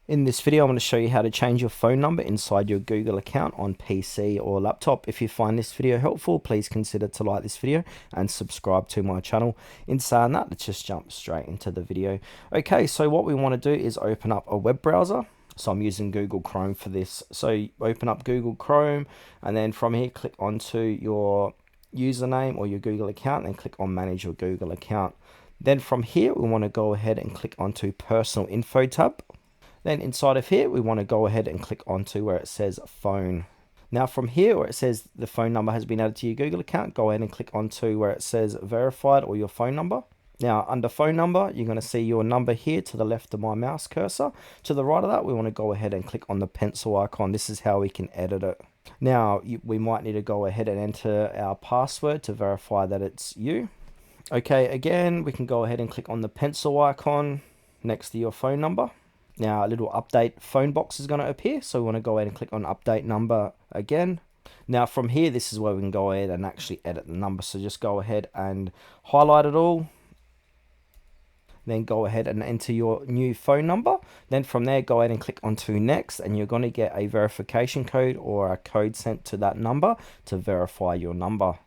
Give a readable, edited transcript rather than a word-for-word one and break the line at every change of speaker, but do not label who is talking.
In this video, I'm going to show you how to change your phone number inside your Google account on PC or laptop. If you find this video helpful, please consider to like this video and subscribe to my channel. In saying that, let's just jump straight into the video. Okay, so what we want to do is open up a web browser. So I'm using Google Chrome for this. So open up Google Chrome, and then from here, click onto your username or your Google account, and click on Manage your Google account. Then from here, we want to go ahead and click onto Personal Info tab. Then inside of here, we want to go ahead and click onto where it says phone. Now from here where it says the phone number has been added to your Google account, go ahead and click onto where it says verified or your phone number. Now under phone number, you're going to see your number here to the left of my mouse cursor. To the right of that, we want to go ahead and click on the pencil icon. This is how we can edit it. Now we might need to go ahead and enter our password to verify that it's you. Okay, again, we can go ahead and click on the pencil icon next to your phone number. Now a little update phone box is going to appear, so we want to go ahead and click on update number again. Now from here, this is where we can go ahead and actually edit the number. So just go ahead and highlight it all. Then go ahead and enter your new phone number. Then from there, go ahead and click onto next, and you're going to get a verification code or a code sent to that number to verify your number.